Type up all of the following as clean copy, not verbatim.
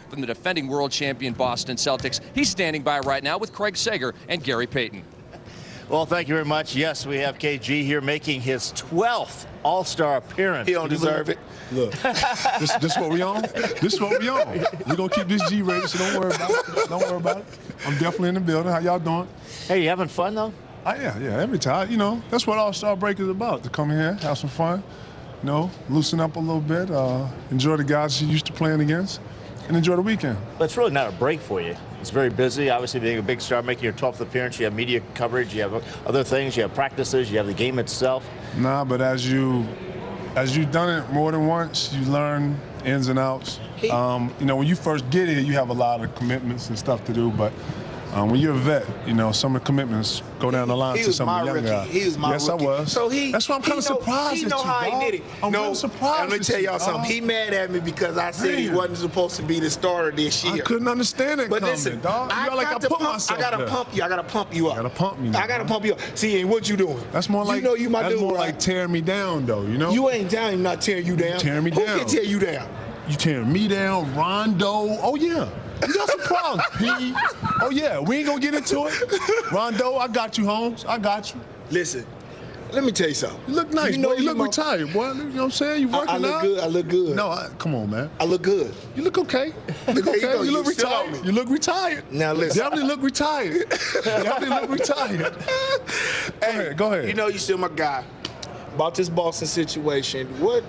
From the defending world champion Boston Celtics. He's standing by right now with Craig Sager and Gary Payton. Well, thank you very much. Yes, we have KG here making his 12th All-Star appearance. He don't deserve it. Look, this what we on? This what we on. We're going to keep this G rated, so don't worry about it. Don't worry about it. I'm definitely in the building. How y'all doing? Hey, you having fun, though? Yeah, every time. You know, that's what All-Star break is about, to come in here, have some fun, you know, loosen up a little bit, enjoy the guys you're used to playing against, and enjoy the weekend. But it's really not a break for you. It's very busy. Obviously, being a big star, making your 12th appearance, you have media coverage, you have other things, you have practices, you have the game itself. Nah, but as you've done it more than once, you learn ins and outs. You know, when you first get here, you have a lot of commitments and stuff to do, but when you're a vet, you know, some of the commitments go down the line to some of the young guys. He was my rookie. I was. So that's why I'm kind of surprised. He know how he did it. I'm really surprised. Let me tell y'all something. He mad at me because I said he wasn't supposed to be the starter this year. I couldn't understand it. But coming, listen, dog. I gotta pump you. I gotta pump you up. I gotta pump me. I gotta pump you up. See, and what you doing? That's more like like tearing me down, though. You know. You ain't down. I'm not tearing you down. Tearing me down. Who can tear you down? You tearing me down, Rondo. Oh yeah. You got some problems, P. Oh, yeah, we ain't gonna get into it. Rondo, I got you, Holmes. I got you. Listen, let me tell you something. You look nice, boy. You look retired, boy. You know what I'm saying? You working out? I look good. I look good. No, come on, man. I look good. You look okay. You look okay. You look retired. You look retired. Now, listen. Definitely look retired. Definitely look retired. Hey, go ahead. You know you still my guy. About this Boston situation, what,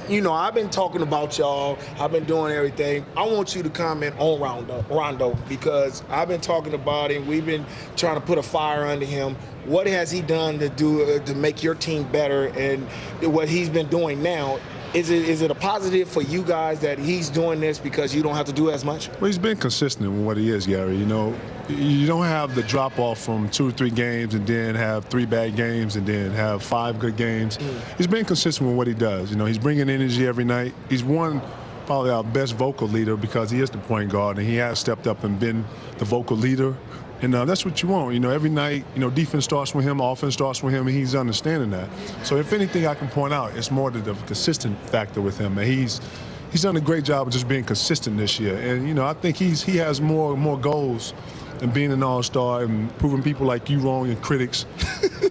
you know, I've been talking about y'all. I've been doing everything. I want you to comment on Rondo because I've been talking about him. We've been trying to put a fire under him. What has he done to make your team better, and what he's been doing now? Is it a positive for you guys that he's doing this because you don't have to do as much? Well, he's been consistent with what he is, Gary. You know, you don't have the drop-off from 2 or 3 games and then have 3 bad games and then have 5 good games. He's been consistent with what he does. You know, he's bringing energy every night. He's probably our best vocal leader because he is the point guard, and he has stepped up and been the vocal leader. And that's what you want. You know, every night, you know, defense starts with him, offense starts with him, and he's understanding that. So if anything I can point out, it's more the consistent factor with him. And he's done a great job of just being consistent this year. And, you know, I think he has more goals than being an all-star and proving people like you wrong and critics.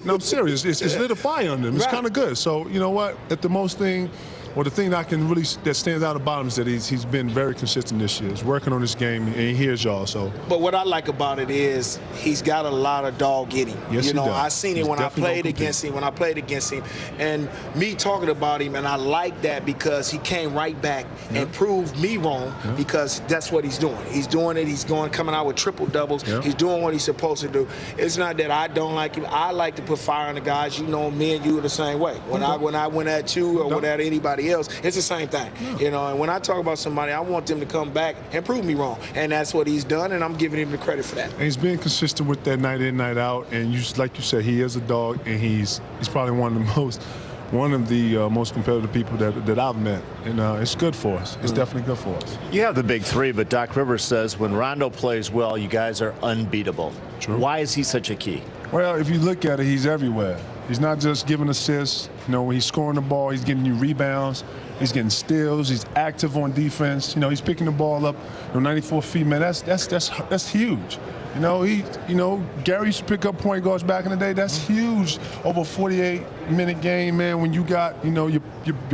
No, I'm serious. It's lit a fire under him. It's kind of good. So, you know what? At the most thing, well, the thing that stands out about him is that he's been very consistent this year. He's working on his game, and he hears y'all. So, but what I like about it is he's got a lot of dog in him. Yes, you know, he does. I seen it when I played against him. And me talking about him, and I like that because he came right back and proved me wrong because that's what he's doing. He's doing it. He's coming out with triple doubles. He's doing what he's supposed to do. It's not that I don't like him. I like to put fire on the guys. You know, me and you are the same way. When I went at you or went at anybody else, it's the same thing. You know, and when I talk about somebody, I want them to come back and prove me wrong. And that's what he's done, and I'm giving him the credit for that. And he's being consistent with that night in, night out. And like you said, he is a dog, and he's probably one of the most competitive people that I've met. And it's good for us. It's definitely good for us. You have the big 3, but Doc Rivers says when Rondo plays well, you guys are unbeatable. True. Why is he such a key? Well, if you look at it, he's everywhere. He's not just giving assists. You know, when he's scoring the ball, he's getting you rebounds. He's getting steals. He's active on defense. You know, he's picking the ball up. You know, 94 feet, man. That's huge. You know, Gary used to pick up point guards back in the day. That's huge. Over a 48-minute game, man. When you got, you know, your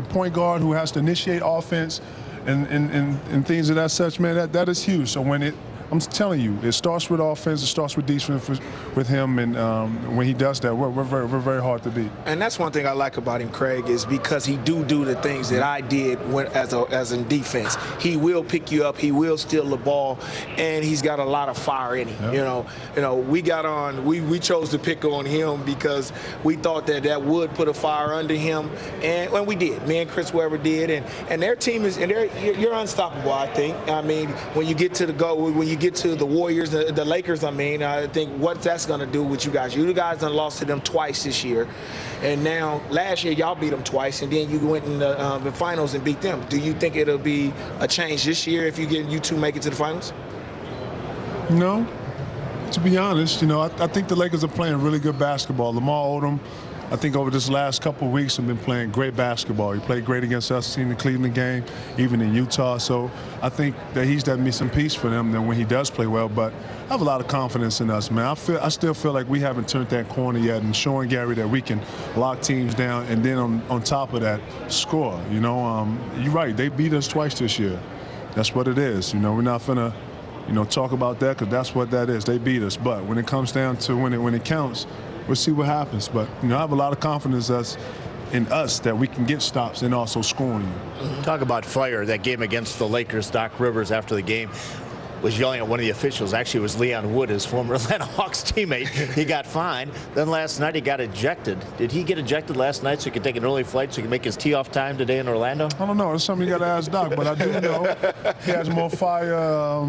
point guard who has to initiate offense and things of that such, man. That is huge. So I'm telling you, it starts with offense, it starts with defense with him, and when he does that, we're very hard to beat. And that's one thing I like about him, Craig, is because he do the things that I did as in defense. He will pick you up, he will steal the ball, and he's got a lot of fire in him. You know, we chose to pick on him because we thought that would put a fire under him, and when we did, me and Chris Webber did, and their team you're unstoppable. I think. I mean, when you get to the Warriors, the Lakers, I think what that's going to do with you guys. You guys done lost to them twice this year. And now, last year, y'all beat them twice, and then you went in the finals and beat them. Do you think it'll be a change this year if you 2 make it to the finals? No. To be honest, you know, I think the Lakers are playing really good basketball. Lamar Odom I think over this last couple of weeks, we've been playing great basketball. He played great against us in the Cleveland game, even in Utah. So I think that he's done me some peace for them when he does play well. But I have a lot of confidence in us, man. I still feel like we haven't turned that corner yet, and showing Gary that we can lock teams down and then on top of that, score. You know, you're right. They beat us twice this year. That's what it is. You know, we're not finna, talk about that because that's what that is. They beat us. But when it comes down to when it counts, we'll see what happens. But, I have a lot of confidence in us that we can get stops and also scoring. Talk about fire. That game against the Lakers, Doc Rivers, after the game, was yelling at one of the officials. Actually, it was Leon Wood, his former Atlanta Hawks teammate. He got fined. Then last night he got ejected. Did he get ejected last night so he could take an early flight so he could make his tee-off time today in Orlando? I don't know. It's something you got to ask Doc. But I do know he has more fire.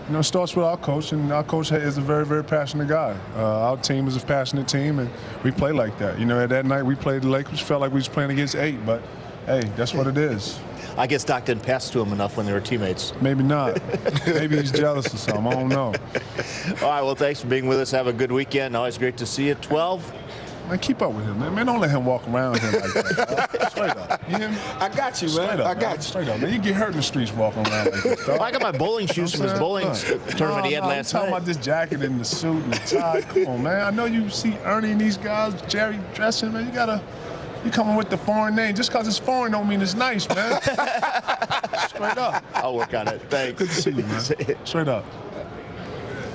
It starts with our coach, and our coach is a very, very passionate guy. Our team is a passionate team, and we play like that. That night we played the Lakers, felt like we was playing against 8, but hey, that's what it is. I guess Doc didn't pass to him enough when they were teammates. Maybe not. Maybe he's jealous or something. I don't know. All right, well, thanks for being with us. Have a good weekend. Always great to see you. 12. Man, keep up with him, man. Man, don't let him walk around here like that. Straight up. You hear me? I got you, man. Straight up, I got you. Straight up, man. You get hurt in the streets walking around like this, dog. Well, I got my bowling shoes from his bowling tournament he had last I'm talking night. about this jacket and the suit and the tie. Come on, man. I know you see Ernie and these guys, Jerry dressing, man. You coming with the foreign name. Just because it's foreign don't mean it's nice, man. Straight up. I'll work on it. Thanks. Good to see you, man. Straight up.